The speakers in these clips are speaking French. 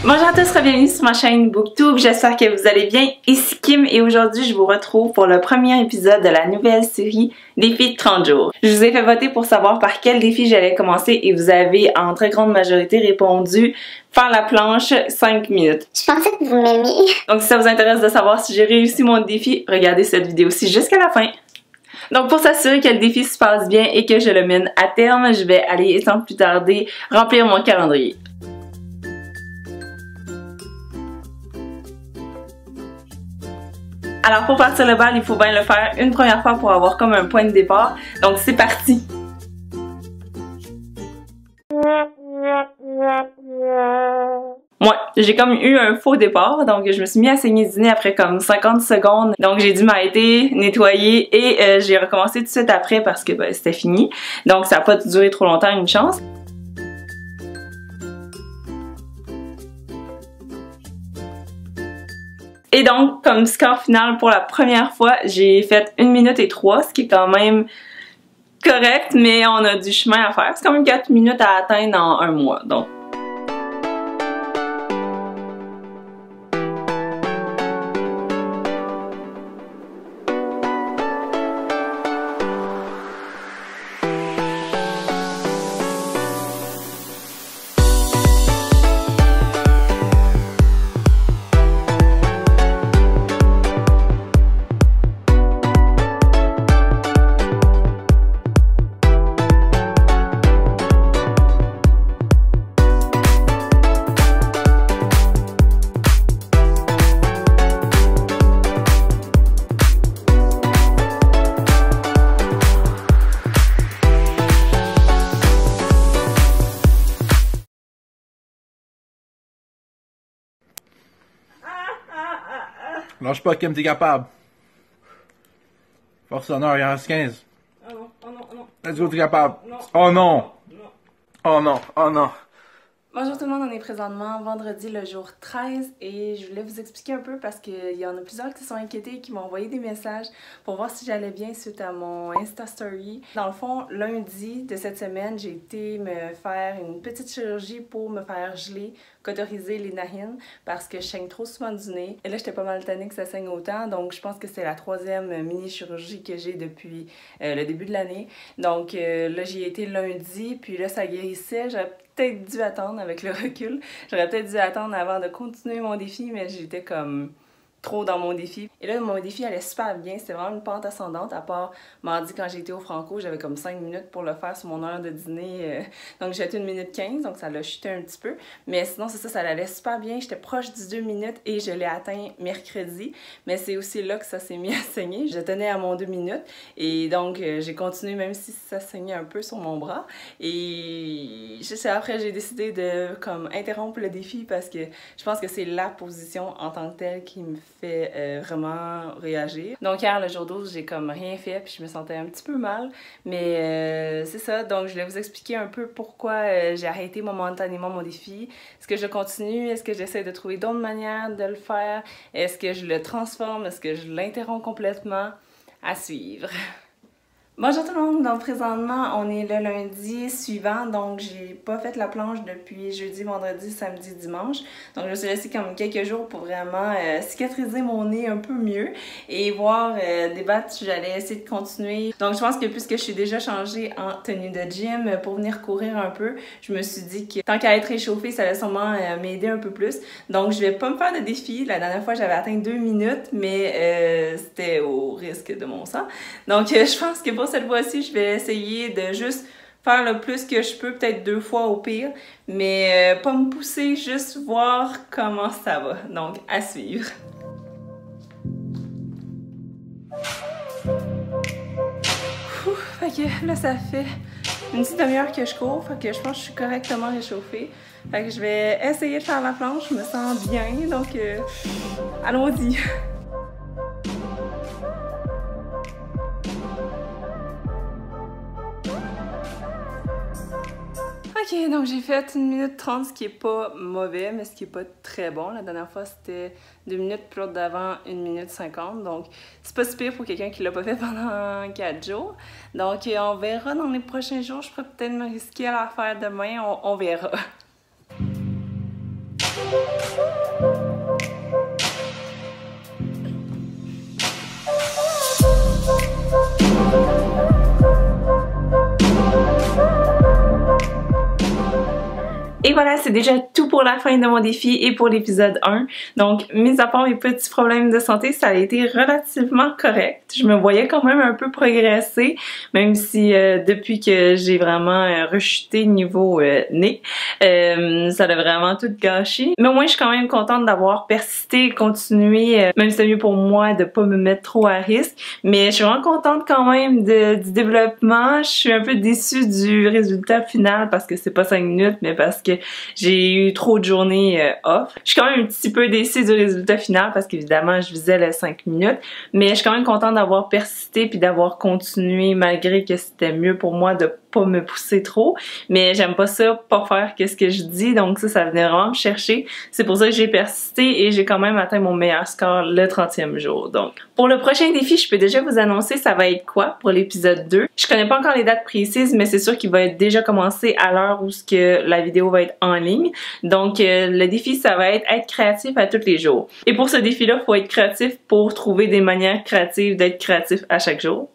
Bonjour à tous, bienvenue sur ma chaîne Booktube, j'espère que vous allez bien. Ici Kim et aujourd'hui je vous retrouve pour le premier épisode de la nouvelle série Défi de 30 jours. Je vous ai fait voter pour savoir par quel défi j'allais commencer et vous avez en très grande majorité répondu faire la planche 5 minutes. Je pensais que vous m'aimiez. Donc si ça vous intéresse de savoir si j'ai réussi mon défi, regardez cette vidéo-ci jusqu'à la fin. Donc pour s'assurer que le défi se passe bien et que je le mène à terme, je vais aller sans plus tarder remplir mon calendrier. Alors pour partir le bal, il faut bien le faire une première fois pour avoir comme un point de départ. Donc c'est parti! Moi, j'ai comme eu un faux départ, donc je me suis mis à saigner du nez après comme 50 secondes. Donc j'ai dû m'arrêter, nettoyer et j'ai recommencé tout de suite après parce que c'était fini. Donc ça n'a pas duré trop longtemps, une chance. Et donc, comme score final pour la première fois, j'ai fait 1 minute et 3, ce qui est quand même correct, mais on a du chemin à faire. C'est quand même 4 minutes à atteindre en un mois, donc. Lâche pas, Kim, t'es capable. Force honneur, il en reste 15. Oh non, oh non, oh non. Let's go, t'es capable. Non. Oh non. Non. Oh non, oh non. Bonjour tout le monde, on est présentement vendredi le jour 13 et je voulais vous expliquer un peu parce qu'il y en a plusieurs qui se sont inquiétés et qui m'ont envoyé des messages pour voir si j'allais bien suite à mon Insta Story. Dans le fond, lundi de cette semaine, j'ai été me faire une petite chirurgie pour me faire geler, cauteriser les narines parce que je saigne trop souvent du nez. Et là, j'étais pas mal tannée que ça saigne autant, donc je pense que c'est la 3e mini-chirurgie que j'ai depuis le début de l'année. Donc là, j'y ai été lundi, puis là, ça guérissait. J'aurais peut-être dû attendre avec le recul. J'aurais peut-être dû attendre avant de continuer mon défi, mais j'étais comme trop dans mon défi. Et là, mon défi allait super bien. C'était vraiment une pente ascendante. À part mardi, quand j'étais au Franco, j'avais comme 5 minutes pour le faire sur mon heure de dîner. Donc, j'ai fait 1 minute 15, donc ça l'a chuté un petit peu. Mais sinon, c'est ça, ça allait super bien. J'étais proche du 2 minutes et je l'ai atteint mercredi. Mais c'est aussi là que ça s'est mis à saigner. Je tenais à mon 2 minutes. Et donc, j'ai continué même si ça saignait un peu sur mon bras. Et juste après, j'ai décidé de comme interrompre le défi parce que je pense que c'est la position en tant que telle qui me fait vraiment réagir. Donc hier, le jour 12, j'ai comme rien fait puis je me sentais un petit peu mal. Mais c'est ça, donc je voulais vous expliquer un peu pourquoi j'ai arrêté momentanément mon défi. Est-ce que je continue? Est-ce que j'essaie de trouver d'autres manières de le faire? Est-ce que je le transforme? Est-ce que je l'interromps complètement? À suivre. Bonjour tout le monde, donc présentement on est le lundi suivant, donc j'ai pas fait la planche depuis jeudi, vendredi, samedi, dimanche. Donc je me suis laissé comme quelques jours pour vraiment cicatriser mon nez un peu mieux et voir débattre si j'allais essayer de continuer. Donc je pense que puisque je suis déjà changée en tenue de gym pour venir courir un peu, je me suis dit que tant qu'à être réchauffée, ça allait sûrement m'aider un peu plus. Donc je vais pas me faire de défi. La dernière fois j'avais atteint 2 minutes, mais c'était au risque de mon sang. Donc je pense que pour cette fois-ci, je vais essayer de juste faire le plus que je peux, peut-être 2 fois au pire, mais pas me pousser, juste voir comment ça va. Donc, à suivre. Fait que là, ça fait une petite demi-heure que je cours, fait que je pense que je suis correctement réchauffée. Fait que je vais essayer de faire la planche, je me sens bien, donc allons-y. Ok, donc j'ai fait 1 minute 30, ce qui est pas mauvais, mais ce qui est pas très bon. La dernière fois, c'était 2 minutes, puis l'autre d'avant, 1 minute 50. Donc, c'est pas si pire pour quelqu'un qui l'a pas fait pendant 4 jours. Donc, on verra dans les prochains jours. Je pourrais peut-être me risquer à la faire demain. On verra. Et voilà, c'est déjà tout pour la fin de mon défi et pour l'épisode 1. Donc, mis à part mes petits problèmes de santé, ça a été relativement correct. Je me voyais quand même un peu progresser, même si depuis que j'ai vraiment rechuté niveau nez, ça a vraiment tout gâché. Mais au moins, je suis quand même contente d'avoir persisté et continué, même si c'est mieux pour moi de pas me mettre trop à risque. Mais je suis vraiment contente quand même du développement. Je suis un peu déçue du résultat final parce que c'est pas 5 minutes, mais parce que j'ai eu trop de journées off. Je suis quand même un petit peu déçue du résultat final parce qu'évidemment, je visais les 5 minutes, mais je suis quand même contente d'avoir persisté puis d'avoir continué malgré que c'était mieux pour moi de pas me pousser trop, mais j'aime pas ça, pas faire qu'est-ce que je dis, donc ça venait vraiment me chercher. C'est pour ça que j'ai persisté et j'ai quand même atteint mon meilleur score le 30e jour. Donc, pour le prochain défi, je peux déjà vous annoncer ça va être quoi pour l'épisode 2. Je connais pas encore les dates précises, mais c'est sûr qu'il va être déjà commencé à l'heure où la vidéo va être en ligne. Donc, le défi, ça va être créatif à tous les jours. Et pour ce défi-là, il faut être créatif pour trouver des manières créatives d'être créatif à chaque jour.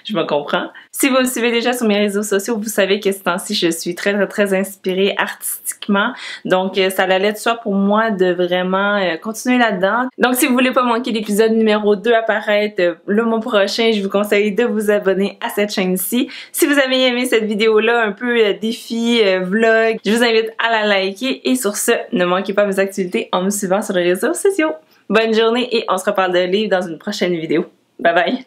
Je me comprends. Si vous me suivez déjà sur mes réseaux sociaux, vous savez que ce temps-ci, je suis très inspirée artistiquement. Donc, ça allait de soi pour moi de vraiment continuer là-dedans. Donc, si vous voulez pas manquer l'épisode numéro 2 apparaître le mois prochain, je vous conseille de vous abonner à cette chaîne-ci. Si vous avez aimé cette vidéo-là, un peu défi, vlog, je vous invite à la liker. Et sur ce, ne manquez pas mes activités en me suivant sur les réseaux sociaux. Bonne journée et on se reparle de livres dans une prochaine vidéo. Bye bye!